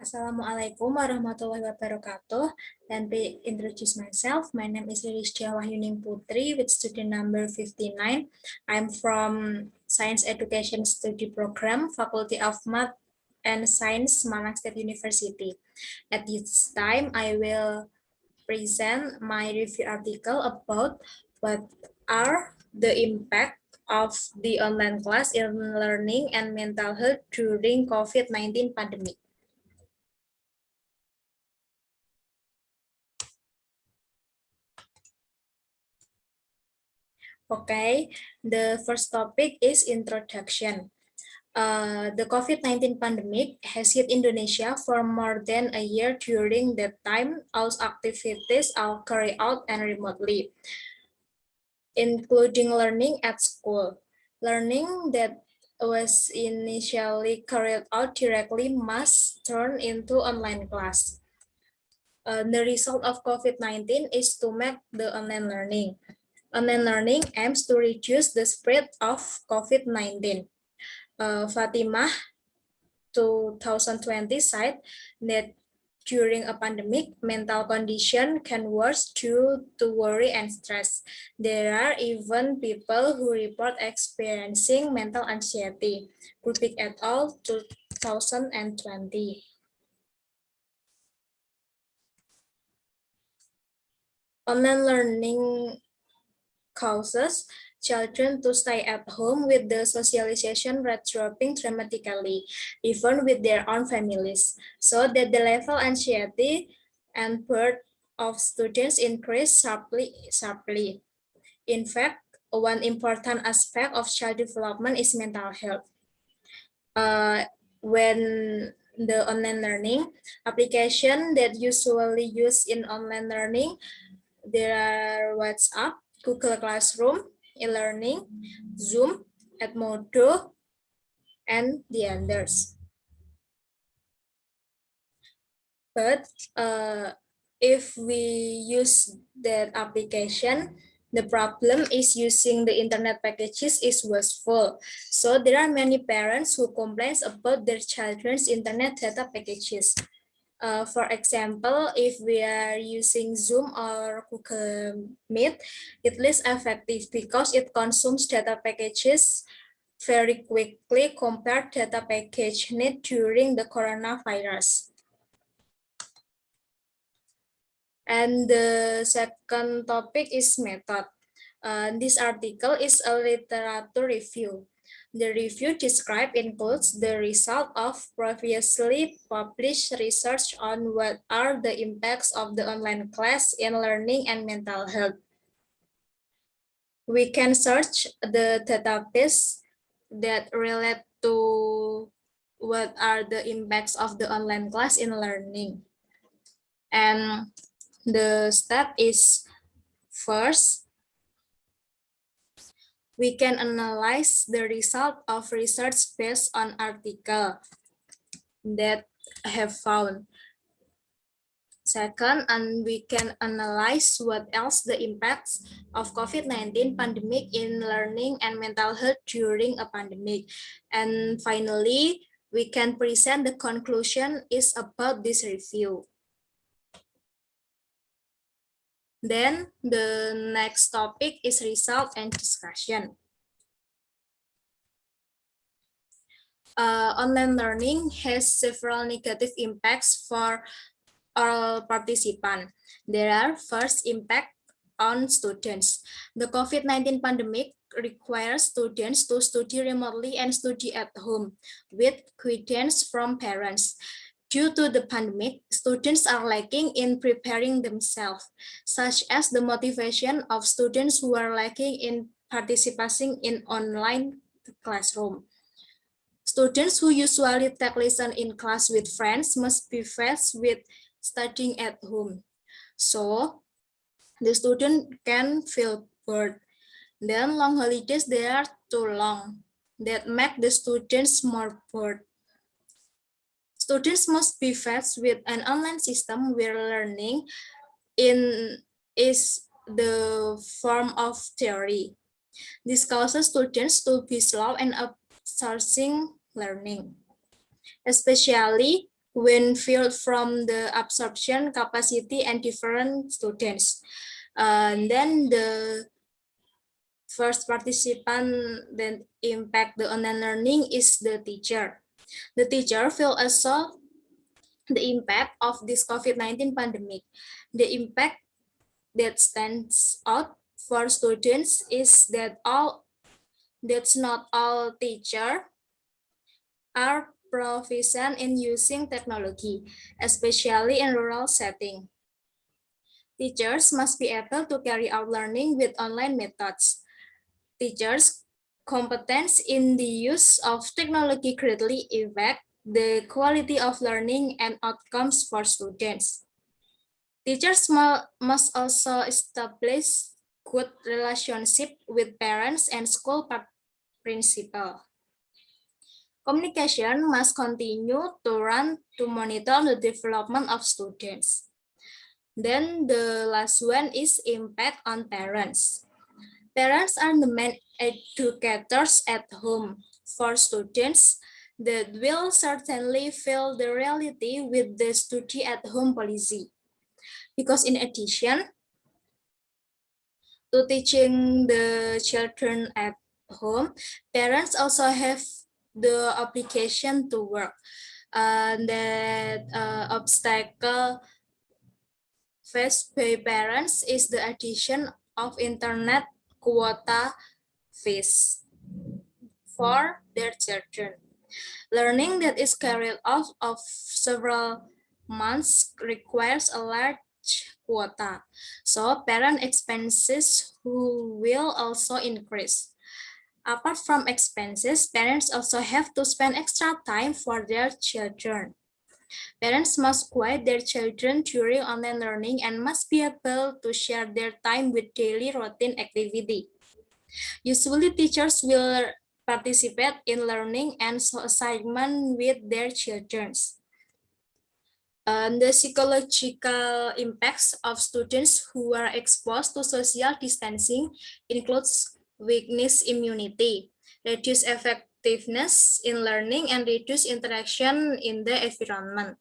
Assalamualaikum warahmatullahi wabarakatuh. Let me introduce myself. My name is Riris Diah Wahyuning Putri with student number 59. I'm from Science Education Study Program, Faculty of Math and Science, Semarang State University. At this time, I will present my review article about what are the impact of the online class in learning and mental health during COVID-19 pandemic. Okay, the first topic is introduction. The COVID-19 pandemic has hit Indonesia for more than a year. During that time, all activities are carried out and remotely, including learning at school. Learning that was initially carried out directly must turn into online class. The result of COVID-19 is to make the online learning. Online learning aims to reduce the spread of COVID-19. Fatimah 2020 cited that during a pandemic, mental condition can worsen due to worry and stress. There are even people who report experiencing mental anxiety. Grupick et al. 2020. Online learning causes children to stay at home with the socialization rate dropping dramatically, even with their own families, so that the level of anxiety and burden of students increase sharply. In fact, one important aspect of child development is mental health. When the online learning application that usually used in online learning, there are WhatsApp, Google Classroom, e-learning, Zoom, Edmodo, and the others. But if we use that application, the problem is using the internet packages is wasteful. So there are many parents who complain about their children's internet data packages. For example, if we are using Zoom or Google Meet, it is effective because it consumes data packages very quickly compared to data package need during the coronavirus. And the second topic is method. This article is a literature review. The review described includes the result of previously published research on what are the impacts of the online class in learning and mental health. We can search the database that relate to what are the impacts of the online class in learning. And the step is first, we can analyze the result of research based on article that have found. Second, and we can analyze what else the impacts of COVID-19 pandemic in learning and mental health during a pandemic. And finally, we can present the conclusion is about this review. Then the next topic is result and discussion. Online learning has several negative impacts for all participants. There are first impact on students. The COVID-19 pandemic requires students to study remotely and study at home with guidance from parents. Due to the pandemic, students are lacking in preparing themselves, such as the motivation of students who are lacking in participating in online classroom. Students who usually take lesson in class with friends must be faced with studying at home. So, the student can feel bored. Then long holidays, they are too long. That make the students more bored. Students must be faced with an online system where learning is the form of theory. This causes students to be slow and absorbing learning, especially when viewed from the absorption capacity and different students. And then the first participant that impact the online learning is the teacher. The teacher feel also the impact of this COVID-19 pandemic. The impact that stands out for students is that that's not all teachers are proficient in using technology, especially in rural setting. Teachers must be able to carry out learning with online methods. Teachers' competence in the use of technology greatly affect the quality of learning and outcomes for students. Teachers must also establish good relationship with parents and school principal. Communication must continue to run to monitor the development of students. Then the last one is impact on parents. Parents are the main educators at home for students that will certainly feel the reality with the study at home policy. Because in addition to teaching the children at home, parents also have the obligation to work. That obstacle faced by parents is the addition of internet quota fees for their children. Learning that is carried out of several months requires a large quota, so parent expenses will also increase. Apart from expenses, parents also have to spend extra time for their children. Parents must guide their children during online learning and must be able to share their time with daily routine activity. Usually, teachers will participate in learning and assignment with their children. The psychological impacts of students who are exposed to social distancing includes weakness immunity, reduced effectiveness in learning, and reduced interaction in the environment.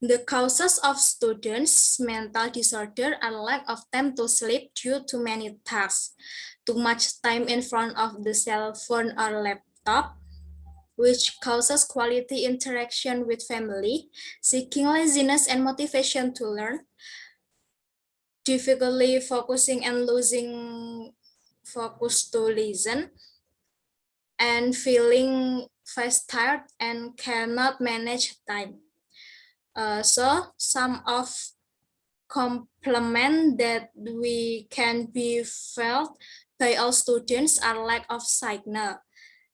The causes of students' mental disorder are lack of time to sleep due to many tasks, too much time in front of the cell phone or laptop, which causes quality interaction with family, seeking laziness and motivation to learn, difficulty focusing and losing focus to listen, and feeling fast tired and cannot manage time. So some of complement that we can be felt by all students are lack of signal,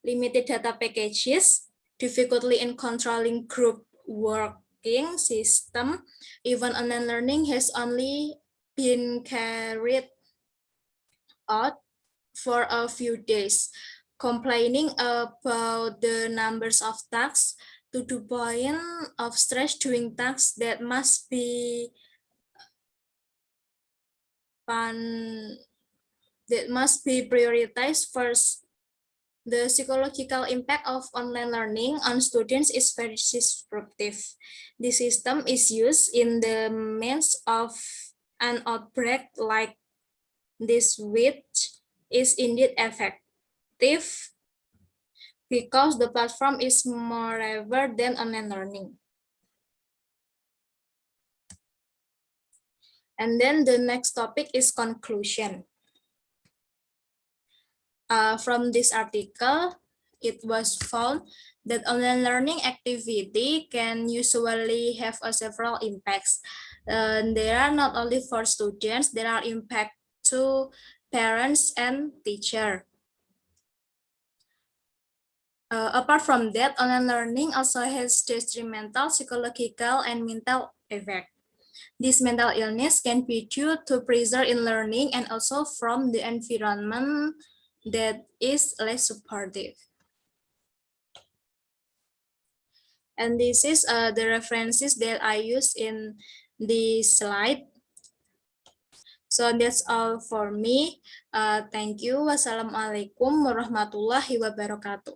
limited data packages, difficulty in controlling group working system, even online learning has only been carried out for a few days, complaining about the numbers of tasks to the point of stress doing tasks that must be prioritized first. The psychological impact of online learning on students is very disruptive. The system is used in the midst of an outbreak like this, which is indeed effective because the platform is moreover than online learning. And then the next topic is conclusion. From this article, it was found that online learning activity can usually have several impacts. They are not only for students, there are impact to parents and teacher. Apart from that, online learning also has detrimental psychological and mental effect. This mental illness can be due to pressure in learning and also from the environment that is less supportive. And this is the references that I use in this slide. So that's all for me. Thank you. Wassalamualaikum warahmatullahi wabarakatuh.